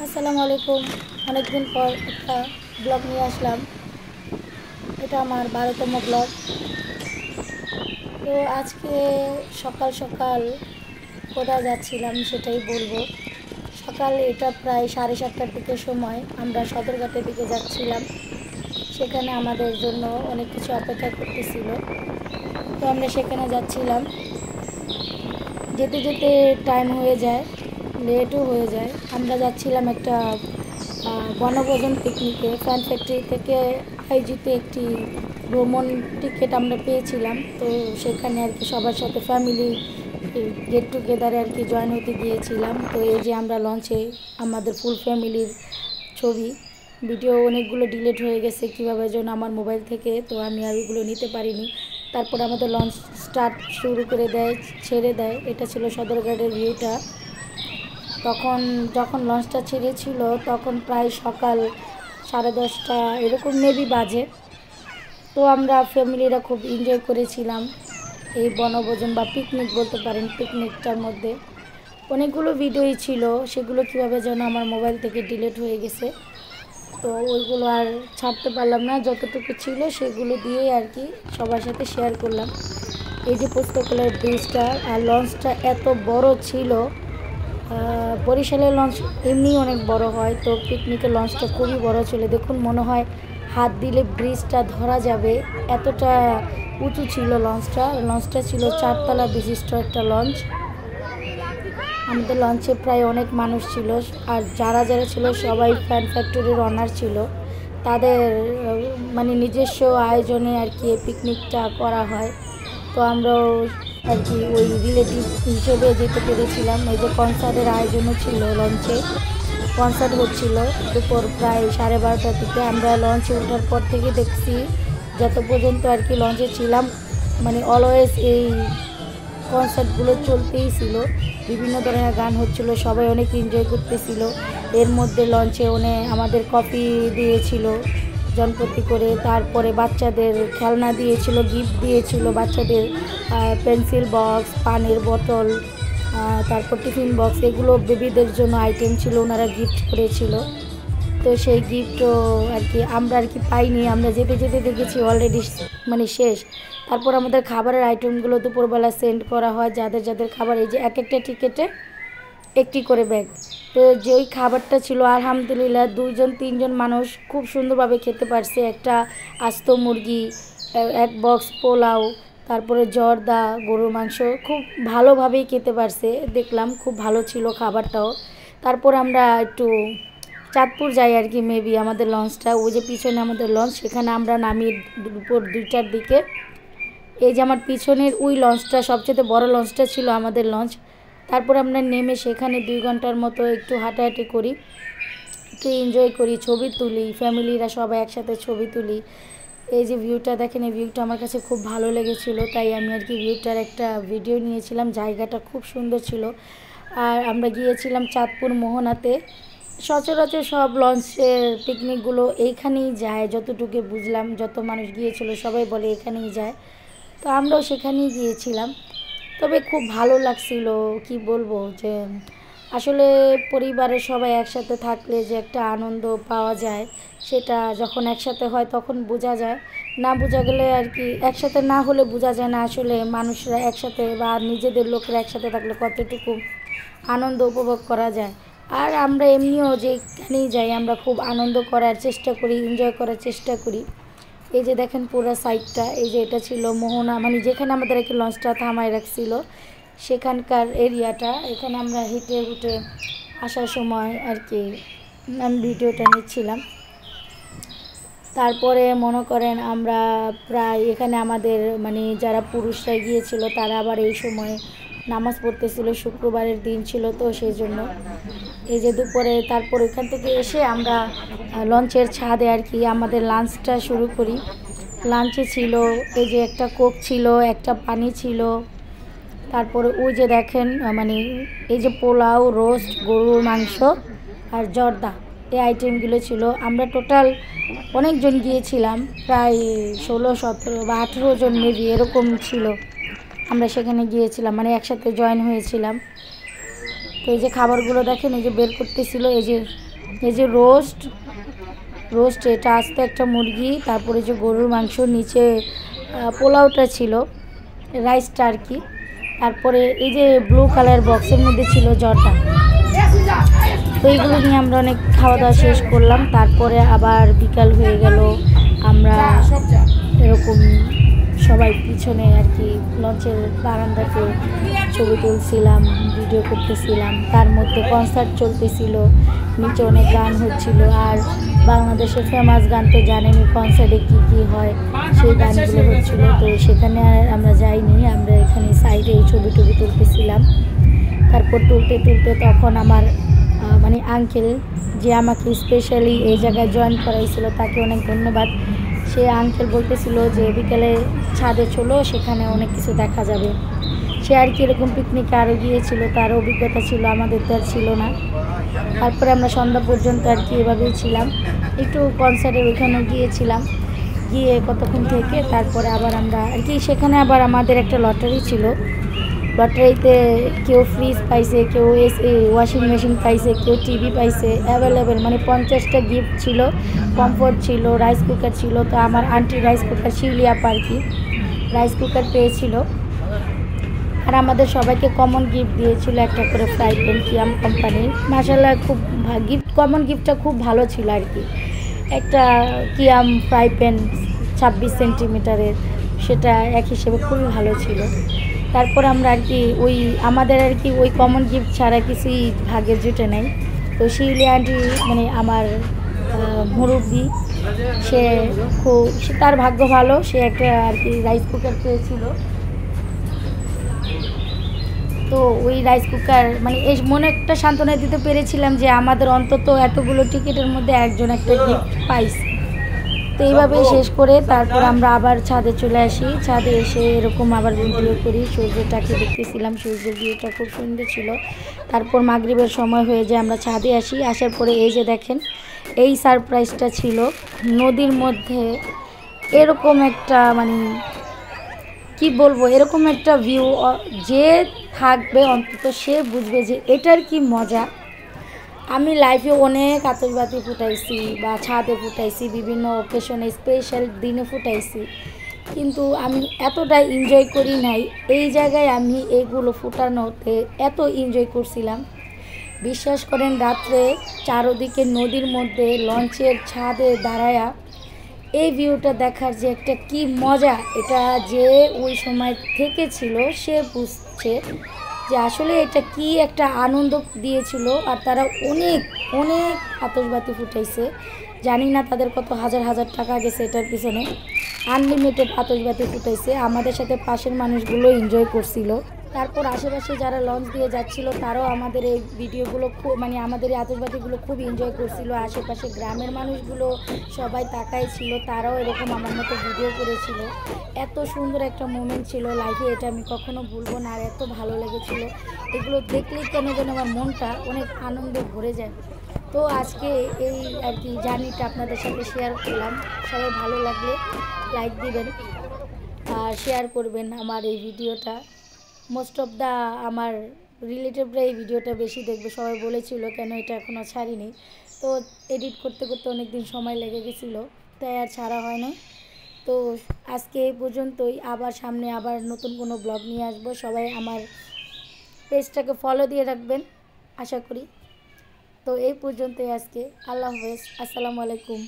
আসসালামু আলাইকুম। অনেকদিন পর একটা ব্লগ নিয়ে আসলাম। এটা আমার 12তম ব্লগ। তো আজকে সকাল সকাল কোথায় যাচ্ছিলাম সেটাই বলবো। সকাল এটা প্রায় 7:30টার দিকে সময় আমরা সদরঘাটের দিকে যাচ্ছিলাম। সেখানে আমাদের জন্য অনেক কিছু অপেক্ষা করতেছিল। তো আমরা সেখানে যাচ্ছিলাম। যেতে যেতে টাইম হয়ে যায়, লেটও হয়ে যায়। আমরা যাচ্ছিলাম একটা বনভোজন পিকনিকে। ফ্যান ফ্যাক্টরি থেকে আয়োজিত একটি ভ্রমণ টিকিট আমরা পেয়েছিলাম। তো সেখানে আর কি সবার সাথে ফ্যামিলি গেট টুগেদারে আর কি জয়েন হতে গিয়েছিলাম। তো এই যে আমরা লঞ্চে আমাদের ফুল ফ্যামিলির ছবি ভিডিও অনেকগুলো ডিলিট হয়ে গেছে কীভাবে যেন আমার মোবাইল থেকে, তো আমি আর ওইগুলো নিতে পারিনি। তারপর আমাদের লঞ্চ স্টার্ট শুরু করে দেয়, ছেড়ে দেয়। এটা ছিল সদরঘাটের ভিউটা। যখন লঞ্চটা ছেড়েছিল তখন প্রায় সকাল 10:30 এরকম মেবি বাজে। তো আমরা ফ্যামিলিরা খুব এনজয় করেছিলাম এই বনভোজন বা পিকনিক বলতে পারেন। পিকনিকটার মধ্যে অনেকগুলো ভিডিওই ছিল, সেগুলো কীভাবে যেন আমার মোবাইল থেকে ডিলিট হয়ে গেছে। তো ওইগুলো আর ছাড়তে পারলাম না, যতটুকু ছিল সেগুলো দিয়েই আর কি সবার সাথে শেয়ার করলাম। এই যে পুস্তকালয়ের ব্রিজটা আর লঞ্চটা এত বড় ছিল। বরিশালের লঞ্চ এমনি অনেক বড় হয়, তো পিকনিকের লঞ্চটা খুবই বড় ছিল। দেখুন, মনে হয় হাত দিলে ব্রিজটা ধরা যাবে, এতটা উঁচু ছিল লঞ্চটা। লঞ্চটা ছিল 4 তলা বিশিষ্ট একটা লঞ্চ। আমাদের লঞ্চে প্রায় অনেক মানুষ ছিল, আর যারা যারা ছিল সবাই ফ্যান ফ্যাক্টরির অনার ছিল। তাদের মানে নিজস্ব আয়োজনে আর কি এই পিকনিকটা করা হয়। তো আমরাও আর কি ওই রিলেটিভ হিসেবে যেতে পেরেছিলাম। এই যে কনসার্টের আয়োজনও ছিল লঞ্চে, কনসার্ট হচ্ছিল দুপুর প্রায় 12:30 থেকে। আমরা লঞ্চে ওঠার পর থেকে দেখছি যত পর্যন্ত আর কি লঞ্চে ছিলাম, মানে অলওয়েজ এই কনসার্টগুলো চলতেই ছিল। বিভিন্ন ধরনের গান হচ্ছিল, সবাই অনেক এনজয় করতেছিল। এর মধ্যে লঞ্চে আমাদের কফি দিয়েছিল জনপ্রতি করে, তারপরে বাচ্চাদের খেলনা দিয়েছিল, গিফট দিয়েছিল বাচ্চাদের, পেন্সিল বক্স, পানির বোতল, তারপর টিফিন বক্স, এগুলো বেবিদের জন্য আইটেম ছিল, ওনারা গিফট করেছিল। তো সেই গিফটও আর কি আমরা আর কি পাইনি, আমরা যেতে যেতে দেখেছি অলরেডি মানে শেষ। তারপর আমাদের খাবারের আইটেমগুলো দুপুরবেলা সেন্ড করা হয়, যাদের যাদের খাবার। এই যে এক একটা টিকেটে একটি করে ব্যাগ। তো যে ওই খাবারটা ছিল আলহামদুলিল্লাহ 2-3জন মানুষ খুব সুন্দরভাবে খেতে পারছে। একটা আস্ত মুরগি, এক বক্স পোলাও, তারপরে জর্দা, গরুর মাংস, খুব ভালোভাবেই খেতে পারছে। দেখলাম খুব ভালো ছিল খাবারটাও। তারপর আমরা একটু চাঁদপুর যাই আর কি মেবি। আমাদের লঞ্চটা ওই যে পিছনে আমাদের লঞ্চ, সেখানে আমরা নামি দুপুর 2টার দিকে। এই যে আমার পিছনের ওই লঞ্চটা সবচেয়ে বড় লঞ্চটা ছিল আমাদের লঞ্চ। তারপর আমরা নেমে সেখানে 2 ঘন্টার মতো একটু হাঁটাহাঁটি করি, একটু এনজয় করি, ছবি তুলি, ফ্যামিলিরা সবাই একসাথে ছবি তুলি। এই যে ভিউটা দেখেন, এই ভিউটা আমার কাছে খুব ভালো লেগেছিলো, তাই আমি আর কি ভিউটার একটা ভিডিও নিয়েছিলাম। জায়গাটা খুব সুন্দর ছিল। আর আমরা গিয়েছিলাম চাঁদপুর মোহনাতে। সচরাচর সব লঞ্চের পিকনিকগুলো এইখানেই যায়, যতটুকু বুঝলাম। যত মানুষ গিয়েছিল সবাই বলে এখানেই যায়, তো আমরাও সেখানেই গিয়েছিলাম। তবে খুব ভালো লাগছিল, কি বলবো, যে আসলে পরিবারের সবাই একসাথে থাকলে যে একটা আনন্দ পাওয়া যায়, সেটা যখন একসাথে হয় তখন বোঝা যায়। না বোঝা গেলে আর কি, একসাথে না হলে বোঝা যায় না আসলে মানুষরা একসাথে বা নিজেদের লোকেরা একসাথে থাকলে কতটুকু আনন্দ উপভোগ করা যায়। আর আমরা এমনিও যেখানেই যাই আমরা খুব আনন্দ করার চেষ্টা করি, এনজয় করার চেষ্টা করি। এই যে দেখেন পুরো সাইডটা, এই যে এটা ছিল মোহনা, মানে যেখানে আমাদের একটা লঞ্চটা থামায় রাখছিল সেখানকার এরিয়াটা। এখানে আমরা হেঁটে হেঁটে আসার সময় আর কি আমি ভিডিওটা নিচ্ছিলাম। তারপরে মনে করেন আমরা প্রায় এখানে আমাদের মানে যারা পুরুষরা গিয়েছিল তারা আবার এই সময় নামাজ পড়তেছিল, শুক্রবারের দিন ছিল তো সেই জন্য। এই যে দুপুরে তারপর ওইখান থেকে এসে আমরা লঞ্চের ছাদে আর কি আমাদের লাঞ্চটা শুরু করি। লাঞ্চে ছিল এই যে একটা কোক ছিল, একটা পানি ছিল, তারপরে ওই যে দেখেন মানে এই যে পোলাও, রোস্ট, গরুর মাংস আর জর্দা, এই আইটেমগুলো ছিল। আমরা টোটাল অনেকজন গিয়েছিলাম, প্রায় 16-17 বা 18 জন মেবি এরকম ছিল। আমরা সেখানে গিয়েছিলাম, মানে একসাথে জয়েন হয়েছিলাম। তো এই যে খাবারগুলো দেখেন, এই যে বের করতেছিল, এই যে এই যে রোস্ট এটা আস্ত একটা মুরগি, তারপরে যে গরুর মাংস, নিচে পোলাওটা ছিল, রাইসটা আর কি। তারপরে এই যে ব্লু কালার বক্সের মধ্যে ছিল জর্দা। তো এইগুলো নিয়ে আমরা অনেক খাওয়া দাওয়া শেষ করলাম। তারপরে আবার বিকাল হয়ে গেল, আমরা এরকম সবাই পিছনে আর কি লঞ্চের বারান্দাতে ছবি তুলছিলাম, ভিডিও করতেছিলাম। তার মধ্যে কনসার্ট চলতেছিল, নিচে অনেক গান হচ্ছিল। আর বাংলাদেশের ফেমাস গান তো জানেনই, কনসার্টে কী কী হয় সেই গানগুলো হচ্ছিলো। তো সেখানে আর আমরা যাইনি, আমরা এখানে সাইডে ছবি টবি তুলতেছিলাম। তারপর তুলতে তুলতে তখন আমার মানে আঙ্কেল, যে আমাকে স্পেশালি এই জায়গায় জয়েন করাইছিল, তাকে অনেক ধন্যবাদ। সে আঙ্কেল বলতেছিল যে বিকেলে ছাদে চলো, সেখানে অনেক কিছু দেখা যাবে। সে আর কি এরকম পিকনিকে আরও গিয়েছিল, তার অভিজ্ঞতা ছিল, আমাদের তো আর ছিল না। তারপরে আমরা সন্ধ্যা পর্যন্ত আর কি এভাবেই ছিলাম, একটু কনসার্টের ওইখানেও গিয়েছিলাম, গিয়ে কতক্ষণ থেকে তারপরে আবার আমরা আর কি সেখানে আবার আমাদের একটা লটারি ছিল। লটারিতে কেউ ফ্রিজ পাইছে, কেউ এসি ওয়াশিং মেশিন পাইছে, কেউ টিভি পাইছে, অ্যাভেলেবেল মানে 50টা গিফট ছিল। কমফোর্ট ছিল, রাইস কুকার ছিল। তো আমার আন্টি রাইস কুকার, শিউলি আপা আর কি রাইস কুকার পেয়েছিল। আর আমাদের সবাইকে কমন গিফট দিয়েছিল একটা করে ফ্রাই প্যান, কিয়াম কোম্পানির। মাশাআল্লাহ খুব কমন গিফটটা খুব ভালো ছিল আর কি। একটা কিয়াম ফ্রাই প্যান 26 সেন্টিমিটারের, সেটা এক হিসেবে খুবই ভালো ছিল। তারপর আমরা আর কি আমাদের আর কি ওই কমন গিফট ছাড়া কিছুই ভাগ্যে জুটে নাই। তো শিউলি আন্টি মানে আমার মুরব্বি, সে তার ভাগ্য ভালো, সে একটা আর কি রাইস কুকার পেয়েছিল। তো ওই রাইস কুকার মানে এই মনে একটা সান্ত্বনা দিতে পেরেছিলাম যে আমাদের অন্তত এতগুলো টিকিটের মধ্যে একজন একটা গিফট পাইছে। তো এইভাবেই শেষ করে তারপর আমরা আবার ছাদে চলে আসি। ছাদে এসে এরকম আবার ভিডিও করি, সূর্যটাকে দেখতেছিলাম, সূর্যের ভিউটা খুব সুন্দর ছিল। তারপর মাগরিবের সময় হয়ে যায়, আমরা ছাদে আসি। আসার পরে এই যে দেখেন, এই সারপ্রাইজটা ছিল নদীর মধ্যে এরকম একটা মানে কি বলবো, এরকম একটা ভিউ যে থাকবে অন্তত সে বুঝবে যে এটার কি মজা। আমি লাইফে অনেক আতশবাজি ফুটাইছি বা ছাদে ফুটাইছি, বিভিন্ন অকেশনে স্পেশাল দিনে ফুটাইছি, কিন্তু আমি এতটা এনজয় করি নাই। এই জায়গায় আমি এগুলো ফুটানোতে এত এনজয় করছিলাম, বিশ্বাস করেন। রাত্রে চারদিকে নদীর মধ্যে লঞ্চের ছাদে দাঁড়ায়া এই ভিউটা দেখার যে একটা কি মজা, এটা যে ওই সময় থেকেছিল সে বুঝছে যে আসলে এটা কি একটা আনন্দ দিয়েছিল। আর তারা অনেক অনেক আতশবাজি ফুটাইছে, জানি না তাদের কত হাজার হাজার টাকা গেছে এটার পিছনে। আনলিমিটেড আতশবাজি ফুটাইছে, আমাদের সাথে পাশের মানুষগুলো এনজয় করছিল। তারপর আশেপাশে যারা লঞ্চ দিয়ে যাচ্ছিল তারাও আমাদের এই ভিডিওগুলো খুব মানে আমাদের এই আতশবাজিগুলো খুব এনজয় করছিল। আশেপাশে গ্রামের মানুষগুলো সবাই তাকাই ছিল, তারাও এরকম আমার মতো ভিডিও করেছিল। এত সুন্দর একটা মোমেন্ট ছিল লাইফে, এটা আমি কখনো ভুলবো না। আর এত ভালো লেগেছিল, এগুলো দেখলেই কেন যেন আমার মনটা অনেক আনন্দে ভরে যায়। তো আজকে এই আর কি জার্নিটা আপনাদের সাথে শেয়ার করলাম। সবাই ভালো লাগলে লাইক দিবেন আর শেয়ার করবেন আমার এই ভিডিওটা। মোস্ট অফ দ্য আমার রিলেটিভরা এই ভিডিওটা বেশি দেখবে, সবাই বলেছিল কেন এটা এখনও ছাড়িনি। তো এডিট করতে করতে অনেক দিন সময় লেগে গেছিলো, তাই আর ছাড়া হয় না। তো আজকে এই পর্যন্তই, আবার সামনে আবার নতুন কোনো ব্লগ নিয়ে আসবো। সবাই আমার পেজটাকে ফলো দিয়ে রাখবেন আশা করি। তো এই পর্যন্তই আজকে, আল্লাহ হাফেজ, আসসালামু আলাইকুম।